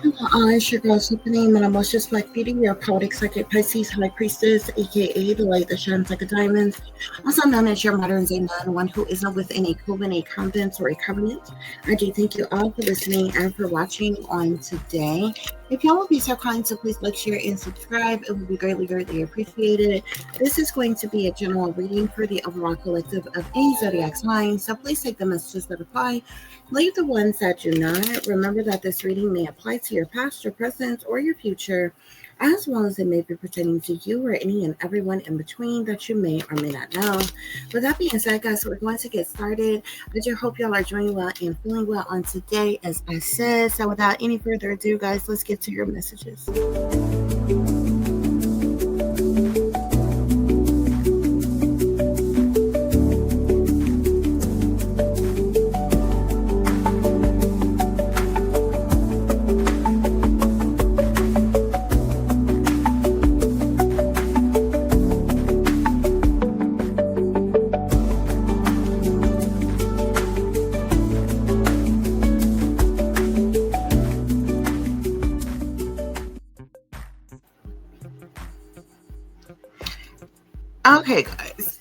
Hello, it's your girl Tiffany, and I'm most just like beauty, your poetic psychic Pisces high priestess, aka the light that shines like a diamond, also known as your modern day nun, one who isn't within a coven, a convent, or a covenant. I do thank you all for listening and for watching on today. If y'all would be so kind to please like, share, and subscribe, it would be greatly, greatly appreciated. This is going to be a general reading for the overall collective of any zodiac sign, so please take the messages that apply. Leave the ones that do not. Remember that this reading may apply to your past, your present, or your future, as well as it may be pertaining to you or any and everyone in between that you may or may not know. With that being said, guys, we're going to get started. I do hope y'all are doing well and feeling well on today, as I said. So, without any further ado, guys, let's get to your messages. Okay, guys.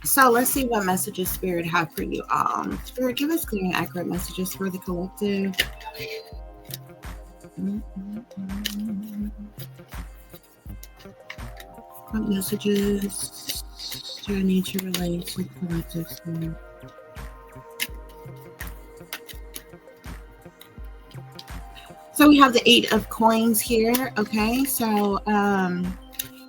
So let's see what messages Spirit have for you. Spirit, give us clear and accurate messages for the collective. What messages do I need to relate to the collective Spirit? So we have the 8 of coins here. Okay, so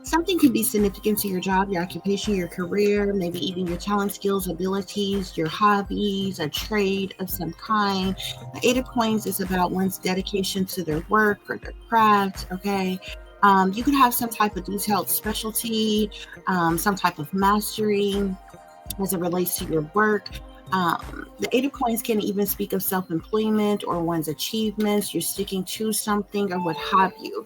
something could be significant to your job, your occupation, your career, maybe even your talent, skills, abilities, your hobbies, a trade of some kind. The 8 of coins is about one's dedication to their work or their craft. Okay. You could have some type of detailed specialty, some type of mastery as it relates to your work. The 8 of coins can even speak of self-employment or one's achievements. You're sticking to something or what have you.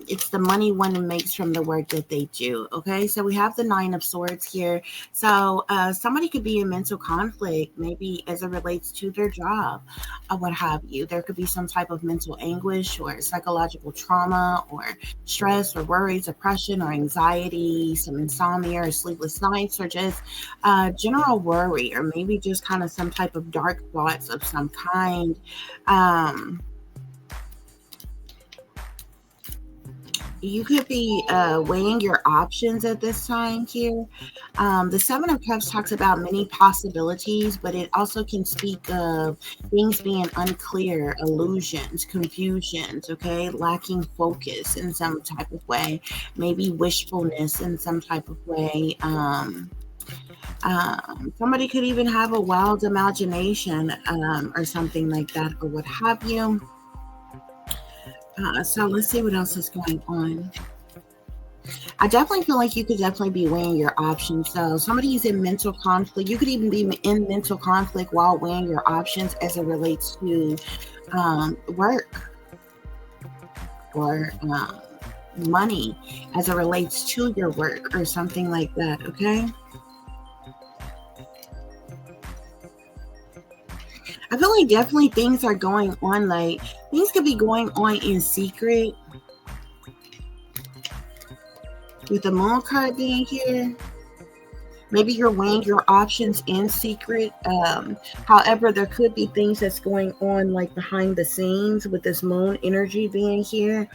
It's the money one makes from the work that they do. Okay, so we have the 9 of swords here. So somebody could be in mental conflict, maybe as it relates to their job or what have you. There could be some type of mental anguish or psychological trauma or stress or worry, depression or anxiety, some insomnia or sleepless nights, or just general worry, or maybe just kind of some type of dark thoughts of some kind. You could be weighing your options at this time here. The 7 of Cups talks about many possibilities, but it also can speak of things being unclear, illusions, confusions, okay, lacking focus in some type of way, maybe wishfulness in some type of way. Somebody could even have a wild imagination or something like that, or what have you. So let's see what else is going on. I definitely feel like you could definitely be weighing your options. So somebody is in mental conflict. You could even be in mental conflict while weighing your options as it relates to work or money, as it relates to your work or something like that. Okay. I feel like definitely things are going on, like things could be going on in secret. With the moon card being here, maybe you're weighing your options in secret. However, there could be things that's going on like behind the scenes with this moon energy being here.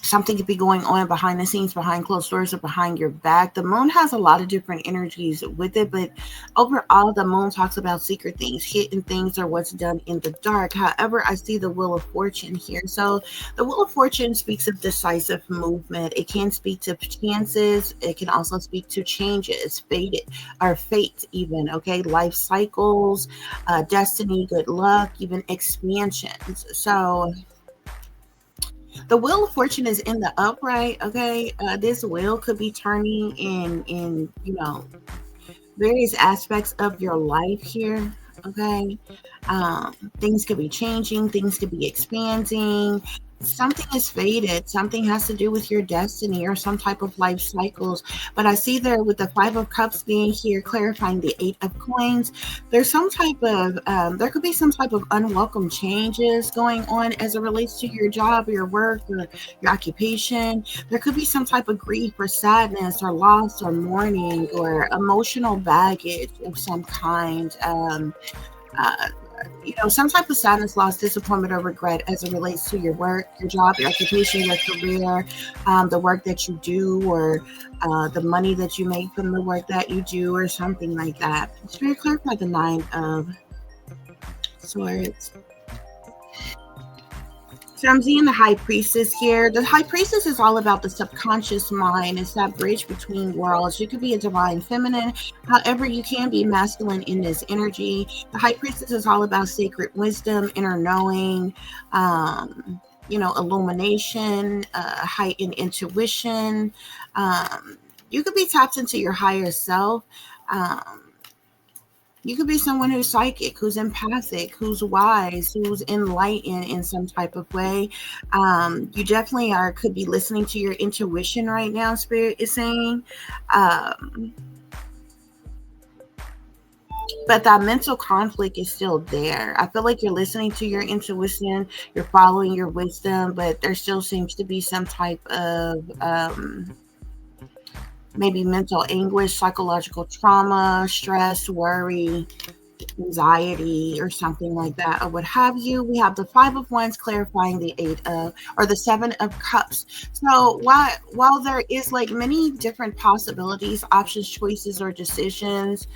Something could be going on behind the scenes, behind closed doors, or behind your back. The moon has a lot of different energies with it, but overall, the moon talks about secret things, hidden things, or what's done in the dark. However, I see the Wheel of Fortune here. So the Wheel of Fortune speaks of decisive movement. It can speak to chances. It can also speak to changes, fated or fate even, okay? Life cycles, destiny, good luck, even expansions. So the Wheel of Fortune is in the upright. Okay, this wheel could be turning in various aspects of your life here. Okay, things could be changing, things could be expanding, something is fated. Something has to do with your destiny or some type of life cycles. But I see there with the Five of Cups being here, clarifying the Eight of Coins, there's some type of, there could be some type of unwelcome changes going on as it relates to your job, your work, or your occupation. There could be some type of grief or sadness or loss or mourning or emotional baggage of some kind. Uh, some type of sadness, loss, disappointment, or regret as it relates to your work, your job, your occupation, your career, the work that you do, or the money that you make from the work that you do, or something like that. It's very clear by the Nine of Swords. So I'm seeing the High Priestess here. The High Priestess is all about the subconscious mind. It's that bridge between worlds. You could be a divine feminine. However, you can be masculine in this energy. The High Priestess is all about sacred wisdom, inner knowing, illumination, heightened intuition. You could be tapped into your higher self. You could be someone who's psychic, who's empathic, who's wise, who's enlightened in some type of way. You definitely could be listening to your intuition right now, Spirit is saying. But that mental conflict is still there. I feel like you're listening to your intuition, you're following your wisdom, but there still seems to be some type of maybe mental anguish, psychological trauma, stress, worry, anxiety, or something like that, or what have you. We have the Five of Wands clarifying the the Seven of Cups. So while there is like many different possibilities, options, choices, or decisions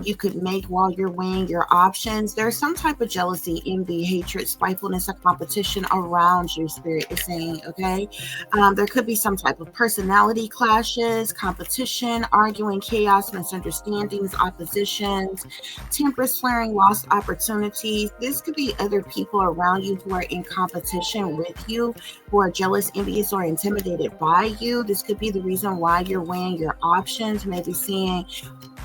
you could make while you're weighing your options, there's some type of jealousy, envy, hatred, spitefulness, or competition around you, Spirit is saying, okay? There could be some type of personality clashes, competition, arguing, chaos, misunderstandings, oppositions, tempers flaring, lost opportunities. This could be other people around you who are in competition with you, who are jealous, envious, or intimidated by you. This could be the reason why you're weighing your options, maybe seeing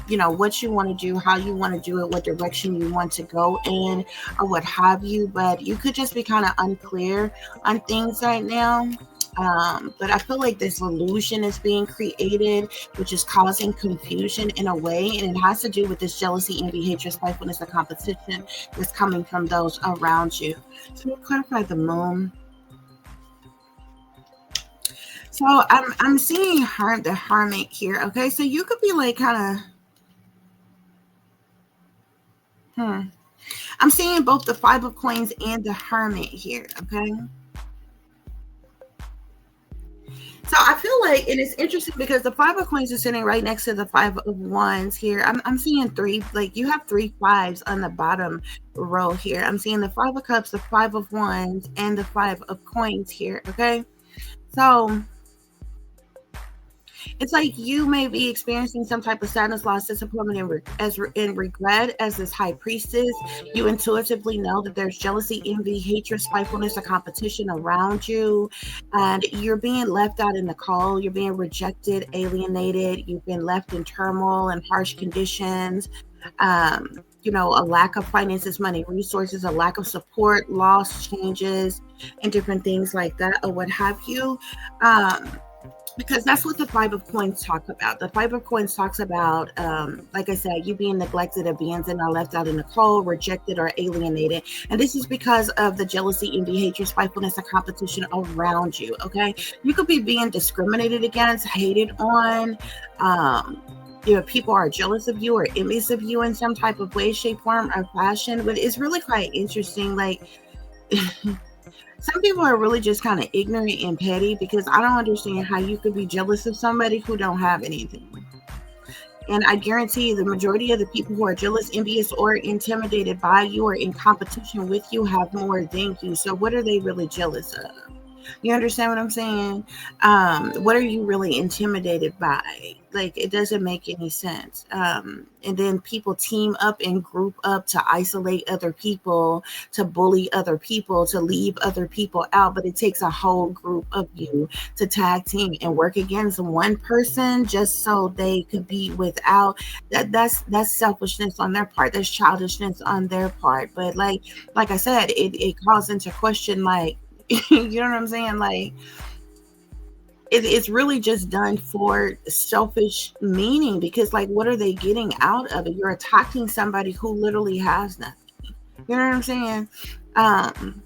what you want to do, how you want to do it, what direction you want to go in, or what have you. But you could just be kind of unclear on things right now. But I feel like this illusion is being created, which is causing confusion in a way, and it has to do with this jealousy, envy, hatred, spitefulness, and competition that's coming from those around you. So we'll clarify the Moon. So I'm seeing the Hermit here. Okay, so you could be like kind of. I'm seeing both the Five of Coins and the Hermit here, okay? So I feel like, and it's interesting because the Five of Coins is sitting right next to the Five of Wands here. I'm seeing three, like you have three fives on the bottom row here. I'm seeing the Five of Cups, the Five of Wands, and the Five of Coins here, okay? So it's like you may be experiencing some type of sadness, loss, disappointment, and regret as this High Priestess. You intuitively know that there's jealousy, envy, hatred, spitefulness, or competition around you, and you're being left out in the cold. You're being rejected, alienated. You've been left in turmoil and harsh conditions. A lack of finances, money, resources, a lack of support, loss, changes, and different things like that, or what have you. Because that's what the Five of Coins talk about. The Five of Coins talks about, like I said, you being neglected, abandoned, or left out in the cold, rejected, or alienated. And this is because of the jealousy, envy, hatred, spitefulness, and competition around you, okay? You could be being discriminated against, hated on. People are jealous of you or envious of you in some type of way, shape, form, or fashion. But it's really quite interesting. Like, some people are really just kind of ignorant and petty, because I don't understand how you could be jealous of somebody who don't have anything. And I guarantee you the majority of the people who are jealous, envious, or intimidated by you or in competition with you have more than you. So what are they really jealous of? You understand what I'm saying? What are you really intimidated by? Like, it doesn't make any sense. And then people team up and group up to isolate other people, to bully other people, to leave other people out. But it takes a whole group of you to tag team and work against one person just so they could be without. That's selfishness on their part. That's childishness on their part. But like I said, it calls into question, like, You know what I'm saying? Like, it's really just done for selfish meaning, because like, what are they getting out of it? You're attacking somebody who literally has nothing. You know what I'm saying? Um,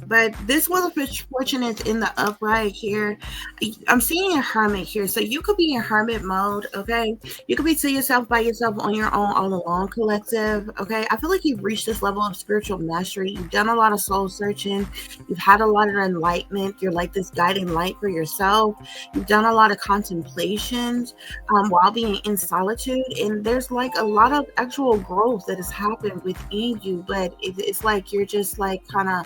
but this Wheel of Fortune is in the upright here. I'm seeing a hermit here. So you could be in hermit mode, okay? You could be to yourself, by yourself, on your own, all alone, collective, okay? I feel like you've reached this level of spiritual mastery. You've done a lot of soul searching. You've had a lot of enlightenment. You're like this guiding light for yourself. You've done a lot of contemplations while being in solitude. And there's like a lot of actual growth that has happened within you. But it's like you're just like kind of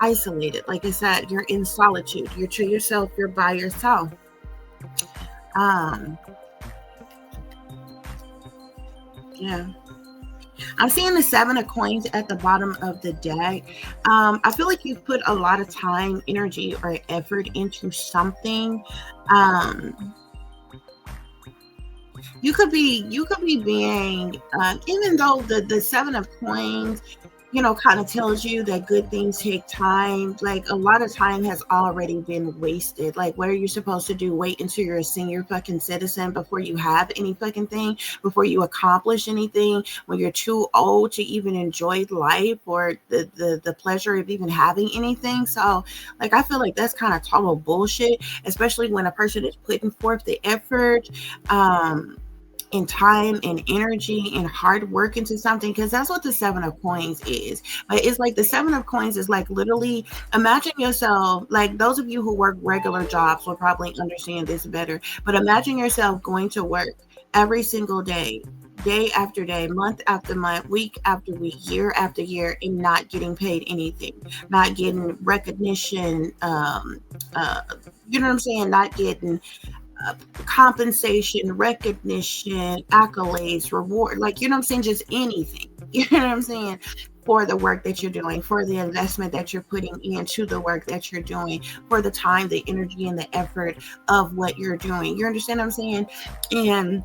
isolated. Like I said, you're in solitude. You're to yourself. You're by yourself. Yeah. I'm seeing the 7 of coins at the bottom of the deck. I feel like you've put a lot of time, energy, or effort into something. You could be being, even though the 7 of coins, you know, kind of tells you that good things take time. Like, a lot of time has already been wasted. Like, what are you supposed to do? Wait until you're a senior fucking citizen before you have any fucking thing, before you accomplish anything, when you're too old to even enjoy life or the pleasure of even having anything. So, like, I feel like that's kind of total bullshit, especially when a person is putting forth the effort, and time and energy and hard work into something, because that's what the 7 of coins is. But it's like the 7 of coins is like, literally, imagine yourself, like those of you who work regular jobs will probably understand this better, but imagine yourself going to work every single day, day after day, month after month, week after week, year after year, and not getting paid anything, not getting recognition, you know what I'm saying, not getting compensation, recognition, accolades, reward, like, you know what I'm saying, just anything. You know what I'm saying? For the work that you're doing, for the investment that you're putting into the work that you're doing, for the time, the energy, and the effort of what you're doing. You understand what I'm saying? And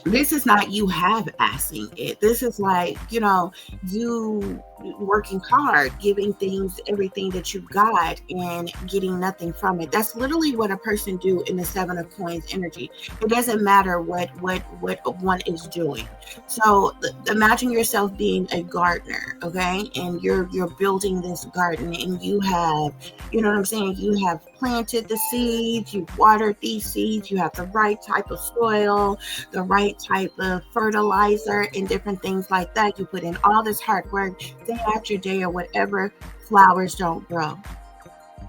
this is not you half-assing it. This is like, you know, you working hard, giving things everything that you got, and getting nothing from it. That's literally what a person do in the 7 of coins energy. It doesn't matter what one is doing. So imagine yourself being a gardener, okay, and you're building this garden, and you have, you know what I'm saying, you have planted the seeds, you've watered these seeds, you have the right type of soil, the right type of fertilizer, and different things like that. You put in all this hard work day after day, or whatever. Flowers don't grow,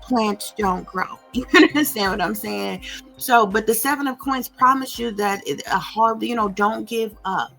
plants don't grow. You understand what I'm saying? So, but the 7 of coins promise you that a harvest, you know, don't give up.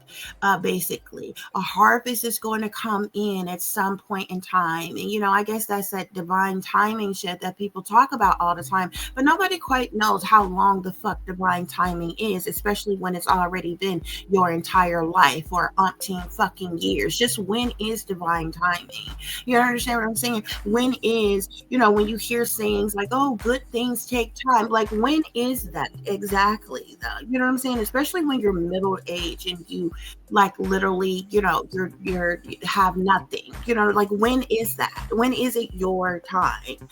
Basically, a harvest is going to come in at some point in time. And, you know, I guess that's that divine timing shit that people talk about all the time, but nobody quite knows how long the fuck divine timing is, especially when it's already been your entire life or umpteen fucking years. Just when is divine timing? You understand what I'm saying? When is, you know, when you hear sayings like, oh, good things take time, like, when is that exactly, though? You know what I'm saying? Especially when you're middle age and you, like, literally, you know, you have nothing, you know, like, when is that? When is it your time?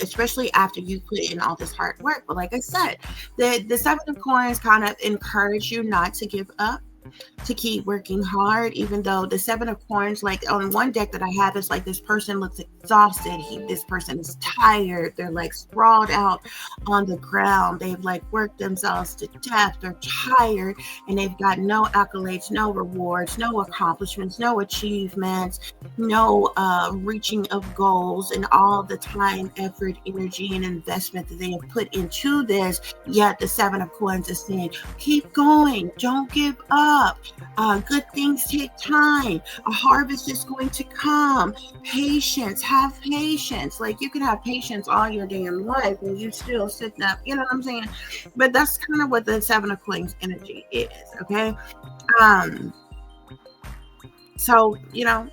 Especially after you put in all this hard work. But like I said, the 7 of coins kind of encourage you not to give up, to keep working hard, even though the 7 of coins, like on one deck that I have, is like this person looks exhausted. This person is tired. They're like sprawled out on the ground. They've like worked themselves to death. They're tired, and they've got no accolades, no rewards, no accomplishments, no achievements, no reaching of goals, and all the time, effort, energy, and investment that they have put into this. Yet the 7 of coins is saying, keep going, don't give up. Good things take time. A harvest is going to come. Patience, have patience. Like, you can have patience all your damn life and you still sitting up, you know what I'm saying? But that's kind of what the 7 of coins energy is, okay? So, you know,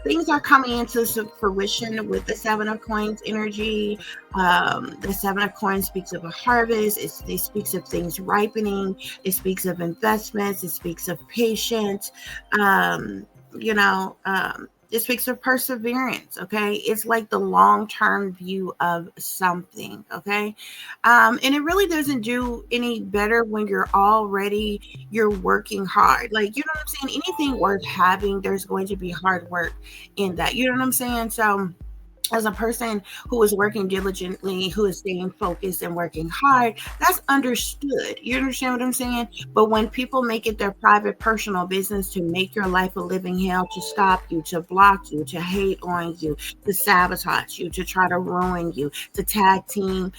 things are coming into fruition with the 7 of coins energy. The 7 of coins speaks of a harvest. It speaks of things ripening. It speaks of investments. It speaks of patience. You know, It speaks of perseverance, okay? It's like the long-term view of something, okay? And it really doesn't do any better when you're working hard. Like, you know what I'm saying? Anything worth having, there's going to be hard work in that. You know what I'm saying? So as a person who is working diligently, who is staying focused and working hard, that's understood. You understand what I'm saying? But when people make it their private, personal business to make your life a living hell, to stop you, to block you, to hate on you, to sabotage you, to try to ruin you, to tag team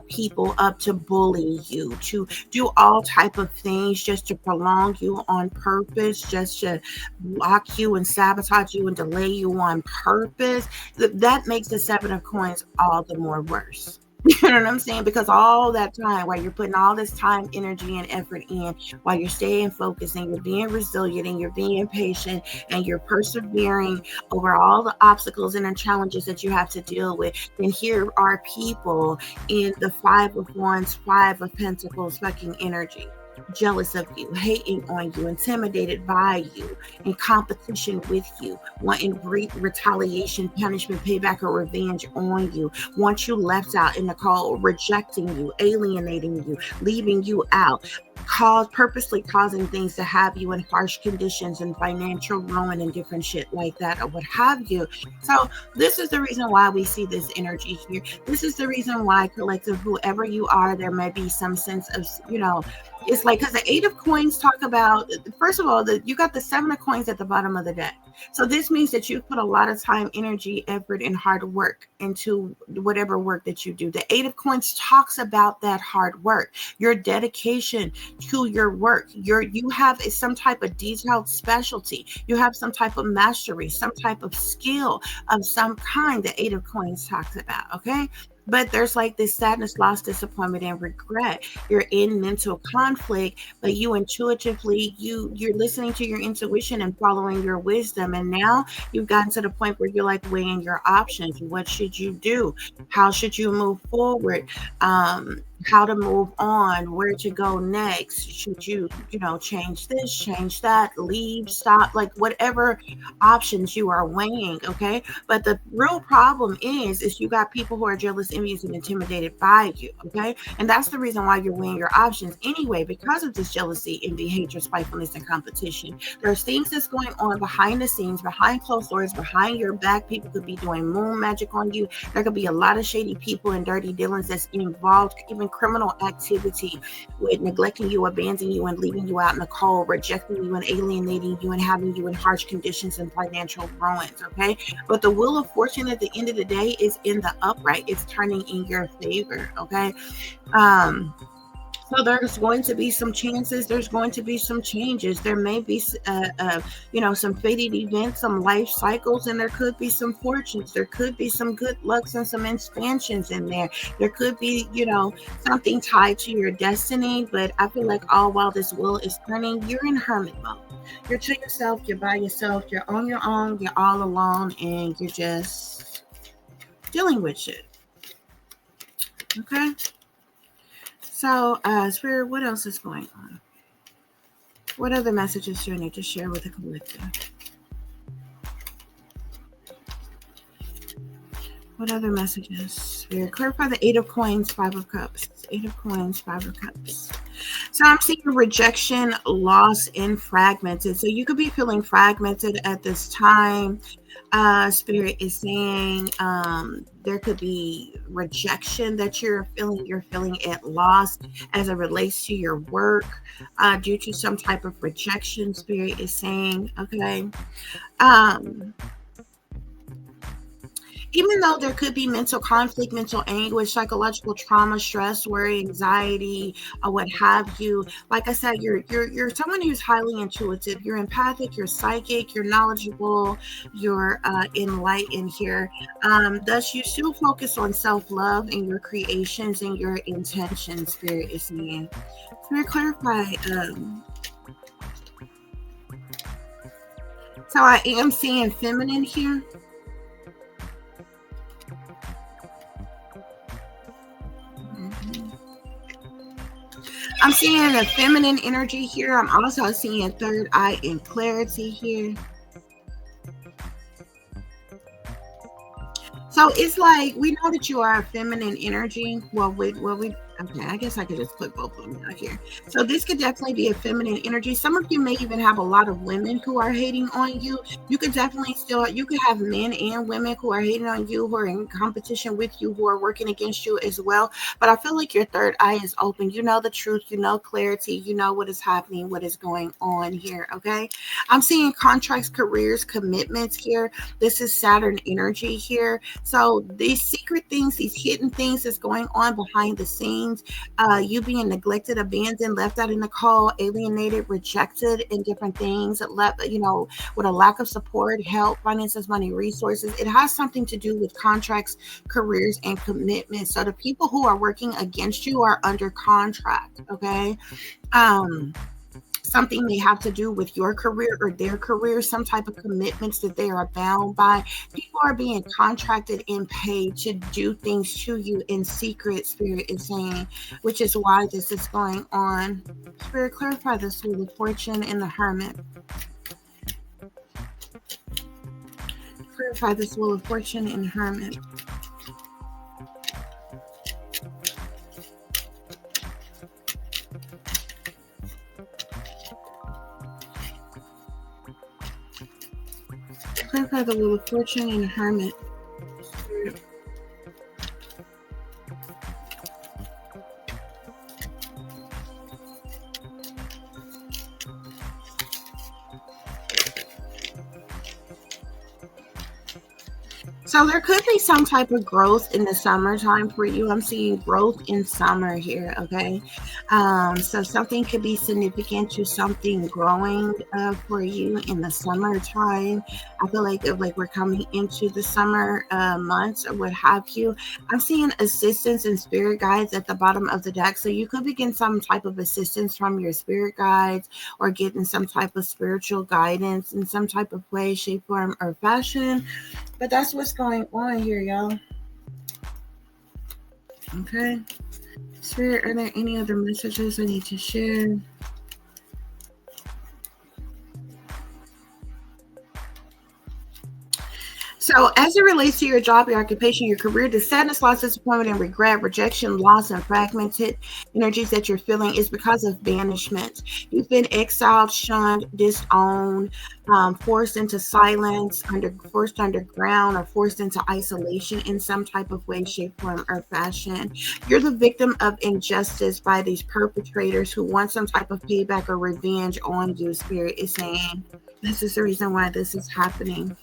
people up, to bully you, to do all type of things just to prolong you on purpose, just to block you and sabotage you and delay you on purpose, that makes the Seven of Coins all the more worse. You know what I'm saying? Because all that time, while you're putting all this time, energy, and effort in, while you're staying focused and you're being resilient and you're being patient and you're persevering over all the obstacles and the challenges that you have to deal with, then here are people in the Five of Wands, Five of Pentacles fucking energy, jealous of you, hating on you, intimidated by you, in competition with you, wanting retaliation, punishment, payback, or revenge on you, want you left out in the cold, rejecting you, alienating you, leaving you out, purposely causing things to have you in harsh conditions and financial ruin and different shit like that, or what have you. So this is the reason why we see this energy here. This is the reason why, collective, whoever you are, there may be some sense of, it's like, because the Eight of Coins talk about, first of all, you got the Seven of Coins at the bottom of the deck. So this means that you put a lot of time, energy, effort, and hard work into whatever work that you do. The Eight of Coins talks about that hard work, your dedication to your work. You have some type of detailed specialty. You have some type of mastery, some type of skill of some kind. The Eight of Coins talks about, okay? But there's like this sadness, loss, disappointment, and regret. You're in mental conflict, but you intuitively, you're listening to your intuition and following your wisdom. And now you've gotten to the point where you're like weighing your options. What should you do? How should you move forward? How to move on, where to go next. Should you, change this, change that, leave, stop, like whatever options you are weighing, okay? But the real problem is you got people who are jealous, envious, and intimidated by you, okay? And that's the reason why you're weighing your options anyway, because of this jealousy, envy, hatred, spitefulness, and competition. There's things that's going on behind the scenes, behind closed doors, behind your back. People could be doing moon magic on you. There could be a lot of shady people and dirty dealings that's involved, even criminal activity with neglecting you, abandoning you, and leaving you out in the cold, rejecting you and alienating you and having you in harsh conditions and financial ruins, okay? But the wheel of fortune at the end of the day is in the upright. It's turning in your favor, okay? So there's going to be some chances. There's going to be some changes. There may be, some fated events, some life cycles, and there could be some fortunes. There could be some good lucks and some expansions in there. There could be, something tied to your destiny. But I feel like all while this wheel is turning, you're in hermit mode. You're to yourself. You're by yourself. You're on your own. You're all alone, and you're just dealing with shit. Okay. So, Spirit, what else is going on? What other messages do I need to share with the collective? What other messages? Spirit, clarify the Eight of Coins, Five of Cups. Eight of Coins, Five of Cups. So I'm seeing rejection, loss, and fragmented. So you could be feeling fragmented at this time. Spirit is saying there could be rejection that you're feeling at loss as it relates to your work due to some type of rejection. Spirit is saying, okay. Even though there could be mental conflict, mental anguish, psychological trauma, stress, worry, anxiety, or what have you, like I said, you're someone who's highly intuitive. You're empathic, you're psychic, you're knowledgeable, you're enlightened here. Thus, you still focus on self-love and your creations and your intentions, Spirit is saying. Spirit, clarify. So I am seeing feminine here. I'm seeing a feminine energy here. I'm also seeing third eye and clarity here. So it's like we know that you are a feminine energy. Okay, I guess I could just put both of them out here. So this could definitely be a feminine energy. Some of you may even have a lot of women who are hating on you. You could definitely you could have men and women who are hating on you, who are in competition with you, who are working against you as well. But I feel like your third eye is open. You know the truth, you know clarity, you know what is happening, what is going on here. Okay. I'm seeing contracts, careers, commitments here. This is Saturn energy here. So these secret things, these hidden things that's going on behind the scenes, you being neglected, abandoned, left out in the cold, alienated, rejected, and different things, with a lack of support, help, finances, money, resources. It has something to do with contracts, careers, and commitments. So the people who are working against you are under contract. Okay. Something may have to do with your career or their career, some type of commitments that they are bound by. People are being contracted and paid to do things to you in secret, Spirit is saying, which is why this is going on. Spirit, clarify this with the Fortune and the Hermit. Clarify this Wheel of Fortune and Hermit. Clarify the Wheel of Fortune and Hermit. So there could be some type of growth in the summertime for you. I'm seeing growth in summer here, okay? So something could be significant to something growing for you in the summertime. I feel like we're coming into the summer months or what have you. I'm seeing assistance and spirit guides at the bottom of the deck. So you could be getting some type of assistance from your spirit guides or getting some type of spiritual guidance in some type of way, shape, form, or fashion. But that's what's going on here, y'all. Okay. Spirit, are there any other messages I need to share? So as it relates to your job, your occupation, your career, the sadness, loss, disappointment, and regret, rejection, loss, and fragmented energies that you're feeling is because of banishment. You've been exiled, shunned, disowned, forced into silence, forced underground, or forced into isolation in some type of way, shape, form, or fashion. You're the victim of injustice by these perpetrators who want some type of payback or revenge on you, Spirit is saying. This is the reason why this is happening.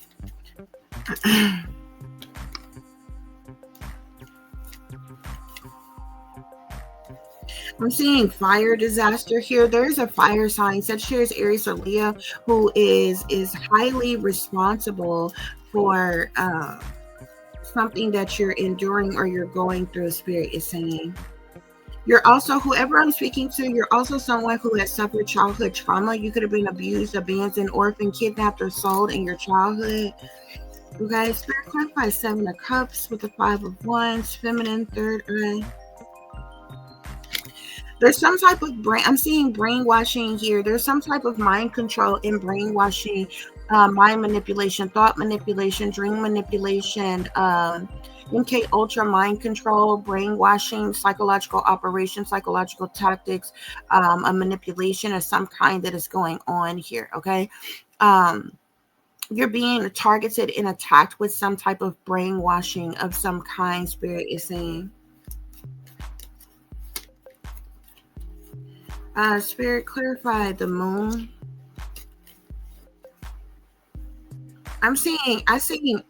I'm seeing fire disaster here. There's a fire sign, Sagittarius, Aries, or Leo, who is highly responsible for something that you're enduring or you're going through, Spirit is saying. You're also, whoever I'm speaking to, you're also someone who has suffered childhood trauma. You could have been abused, abandoned, orphaned, kidnapped, or sold in your childhood. Okay, Spirit clarify 7 of Cups with the 5 of Wands, feminine, third eye. There's some type of I'm seeing brainwashing here. There's some type of mind control and brainwashing, mind manipulation, thought manipulation, dream manipulation, MK Ultra mind control, brainwashing, psychological operation, psychological tactics, a manipulation of some kind that is going on here, okay? You're being targeted and attacked with some type of brainwashing of some kind, Spirit is saying. Spirit, clarify the moon. I'm seeing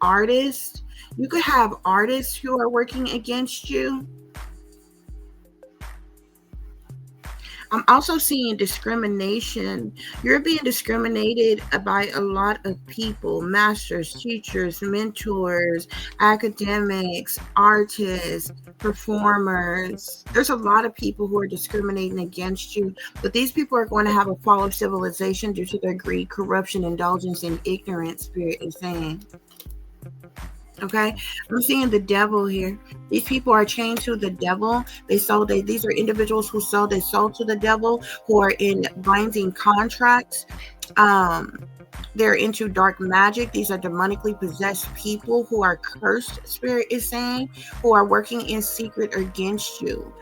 artists. You could have artists who are working against you. I'm also seeing discrimination. You're being discriminated by a lot of people, masters, teachers, mentors, academics, artists, performers. There's a lot of people who are discriminating against you, but these people are going to have a fall of civilization due to their greed, corruption, indulgence, and ignorance, Spirit is saying. Okay, I'm seeing the devil here. These people are chained to the devil. These are individuals who sold their soul to the devil, who are in binding contracts. They're into dark magic. These are demonically possessed people who are cursed, Spirit is saying, who are working in secret against you.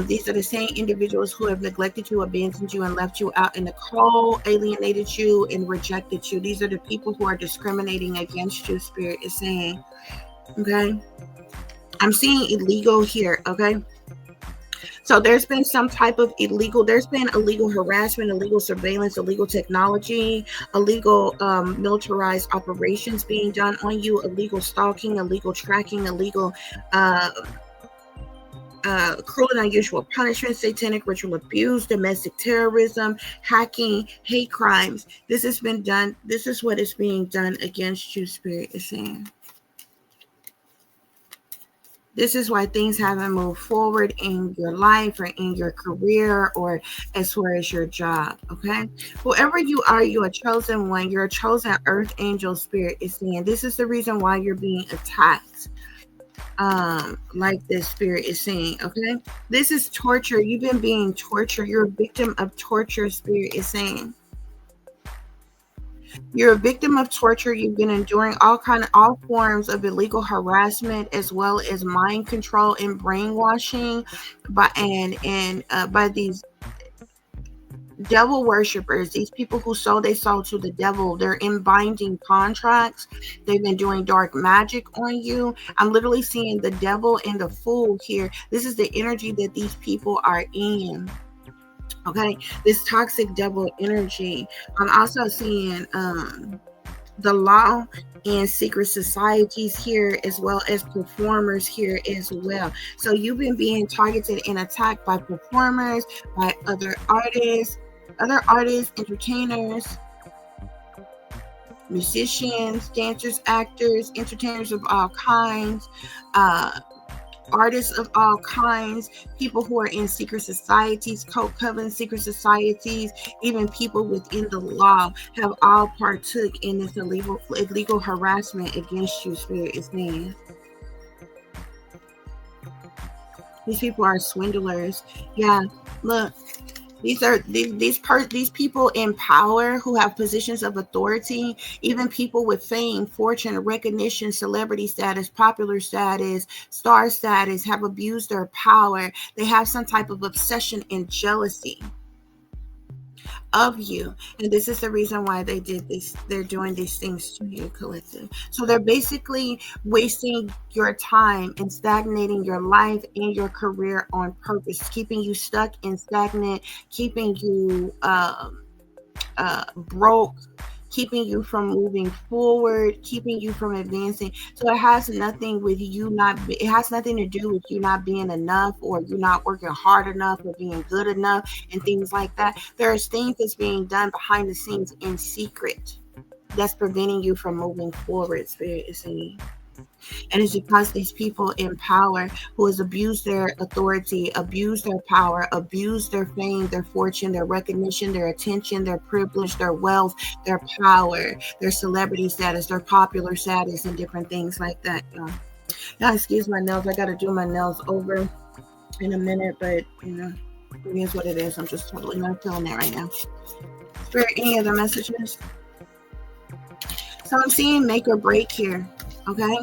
These are the same individuals who have neglected you, abandoned you, and left you out in the cold, alienated you, and rejected you. These are the people who are discriminating against you, Spirit is saying. Okay? I'm seeing illegal here, okay? So there's been some type of there's been illegal harassment, illegal surveillance, illegal technology, illegal militarized operations being done on you, illegal stalking, illegal tracking, illegal cruel and unusual punishment, satanic ritual abuse, domestic terrorism, hacking, hate crimes. This has been done. This is what is being done against you, Spirit is saying. This is why things haven't moved forward in your life or in your career or as far as your job, okay? Whoever you are a chosen one. You're a chosen earth angel, Spirit is saying. This is the reason why you're being attacked. Like this, Spirit is saying, okay? This is torture. You've been being tortured. You're a victim of torture, Spirit is saying. You're a victim of torture. You've been enduring all forms of illegal harassment, as well as mind control and brainwashing by these devil worshippers, these people who sold their soul to the devil. They're in binding contracts. They've been doing dark magic on you. I'm literally seeing the devil and the fool here. This is the energy that these people are in. Okay, this toxic devil energy. I'm also seeing the law and secret societies here, as well as performers here as well. So you've been being targeted and attacked by performers, by other artists, entertainers, musicians, dancers, actors, entertainers of all kinds, artists of all kinds, people who are in secret societies, cult coven secret societies, even people within the law have all partook in this illegal harassment against you, Spirit is saying. These people are swindlers. Yeah, look. These are these people in power who have positions of authority, even people with fame, fortune, recognition, celebrity status, popular status, star status, have abused their power. They have some type of obsession and jealousy of you, and this is the reason why they did this. They're doing these things to you, collective. So they're basically wasting your time and stagnating your life and your career on purpose, keeping you stuck and stagnant, keeping you broke, keeping you from moving forward, keeping you from advancing. So it has nothing with you it has nothing to do with you not being enough, or you not working hard enough, or being good enough and things like that. There's things that's being done behind the scenes in secret that's preventing you from moving forward, Spirit is saying. And it's because these people in power who has abused their authority, abused their power, abused their fame, their fortune, their recognition, their attention, their privilege, their wealth, their power, their celebrity status, their popular status, and different things like that. Now, excuse my nails. I got to do my nails over in a minute, but it is what it is. I'm just totally not feeling that right now. Spirit, any other messages? So I'm seeing make or break here. Okay.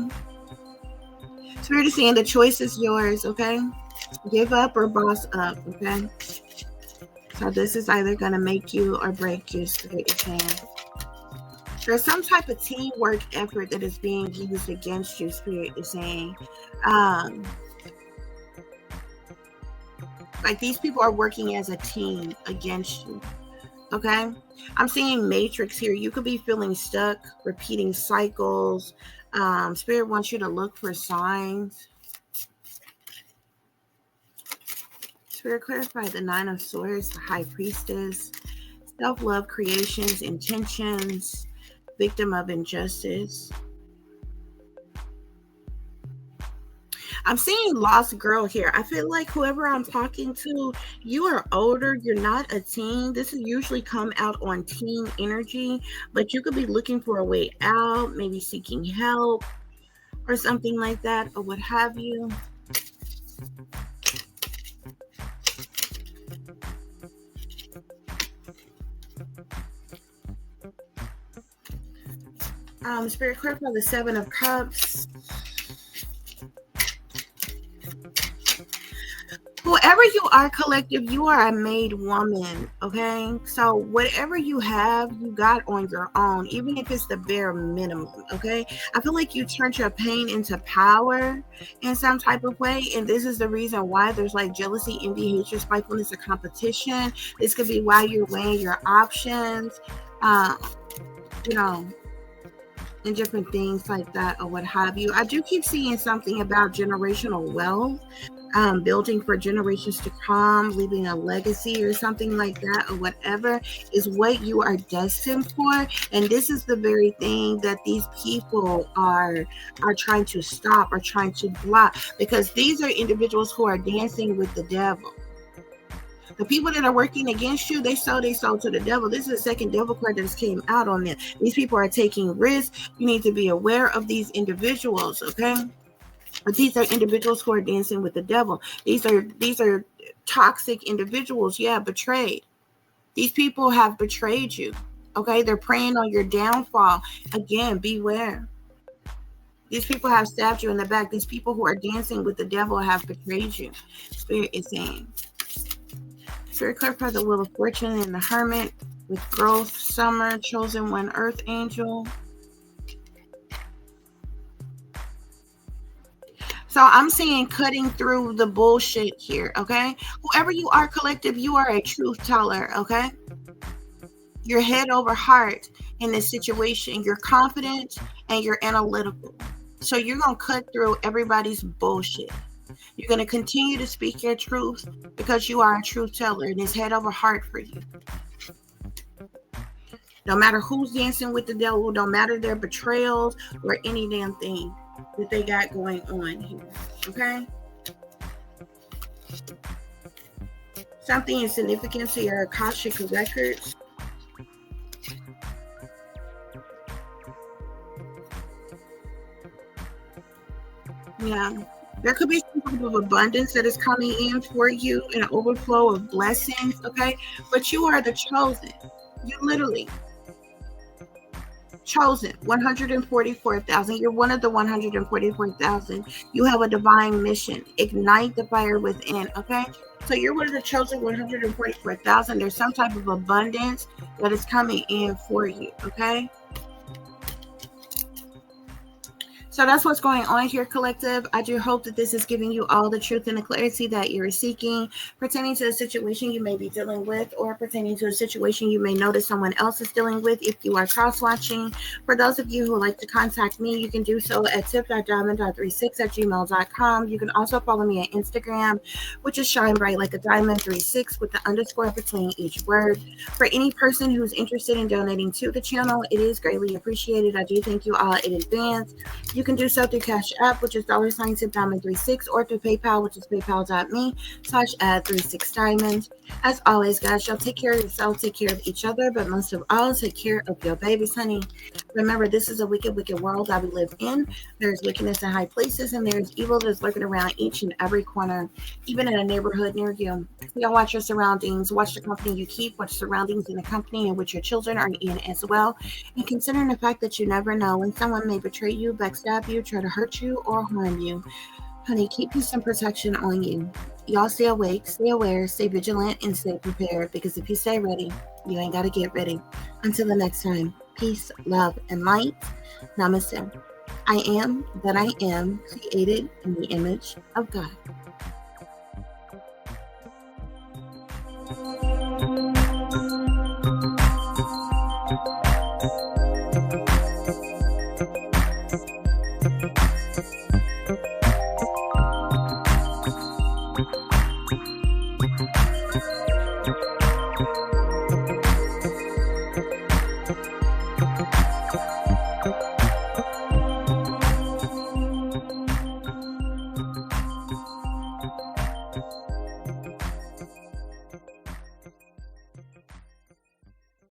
Spirit is saying the choice is yours, okay? Give up or boss up, okay? So this is either going to make you or break you, Spirit is saying. There's some type of teamwork effort that is being used against you, Spirit is saying. Like these people are working as a team against you, okay? I'm seeing matrix here. You could be feeling stuck, repeating cycles. Spirit wants you to look for signs. Spirit, clarify the 9 of Swords, the High Priestess, self-love, creations, intentions, victim of injustice. I'm seeing lost girl here. I feel like whoever I'm talking to, you are older. You're not a teen. This is usually come out on teen energy, but you could be looking for a way out, maybe seeking help or something like that, or what have you. Spirit card for the Seven of Cups. Whoever you are, collective, you are a made woman, okay? So whatever you have, you got on your own, even if it's the bare minimum, okay? I feel like you turned your pain into power in some type of way, and this is the reason why there's like jealousy, envy, hatred, spitefulness, or competition. This could be why you're weighing your options, you know, and different things like that, or what have you. I do keep seeing something about generational wealth. Building for generations to come, leaving a legacy or something like that, or whatever is what you are destined for. And this is the very thing that these people are trying to stop, or trying to block, because these are individuals who are dancing with the devil. The people that are working against you, they sold to the devil. This is the second devil card that just came out on them. These people are taking risks. You need to be aware of these individuals, okay? But these are individuals who are dancing with the devil. These are toxic individuals, betrayed. These people have betrayed you, okay? They're preying on your downfall. Again, beware. These people have stabbed you in the back. These people who are dancing with the devil have betrayed you. Spirit is saying. Spirit card for the Wheel of Fortune and the Hermit with growth, summer, chosen one, earth angel. So I'm seeing cutting through the bullshit here, okay? Whoever you are, collective, you are a truth teller, okay? You're head over heart in this situation. You're confident and you're analytical. So you're going to cut through everybody's bullshit. You're going to continue to speak your truth because you are a truth teller, and it's head over heart for you. No matter who's dancing with the devil, no matter their betrayals or any damn thing that they got going on here, okay? Something in significance to your Akashic records. Yeah, there could be some type of abundance that is coming in for you, an overflow of blessings, okay? But you are the chosen. You literally chosen, 144,000. You're one of the 144,000. You have a divine mission. Ignite the fire within, okay? So you're one of the chosen 144,000. There's some type of abundance that is coming in for you, okay? So that's what's going on here, collective. I do hope that this is giving you all the truth and the clarity that you're seeking, pertaining to a situation you may be dealing with, or pertaining to a situation you may notice someone else is dealing with if you are cross-watching. For those of you who would like to contact me, you can do so at tip.diamond.36@gmail.com. You can also follow me on Instagram, which is shine bright like a diamond 36 with the underscore between each word. For any person who's interested in donating to the channel, it is greatly appreciated. I do thank you all in advance. You can do so through Cash App, which is $tip.diamond36, or through PayPal, which is paypal.me/add36diamond. As always, guys, y'all take care of yourself, take care of each other, but most of all, take care of your babies, honey. Remember, this is a wicked, wicked world that we live in. There's wickedness in high places, and there's evil that's lurking around each and every corner, even in a neighborhood near you. Y'all watch your surroundings, watch the company you keep, watch surroundings in the company in which your children are in as well. And considering the fact that you never know when someone may betray you, backstab you, try to hurt you, or harm you. Honey, keep peace and protection on you. Y'all stay awake, stay aware, stay vigilant, and stay prepared, because if you stay ready, you ain't got to get ready. Until the next time, peace, love, and light. Namaste. I am that I am, created in the image of God.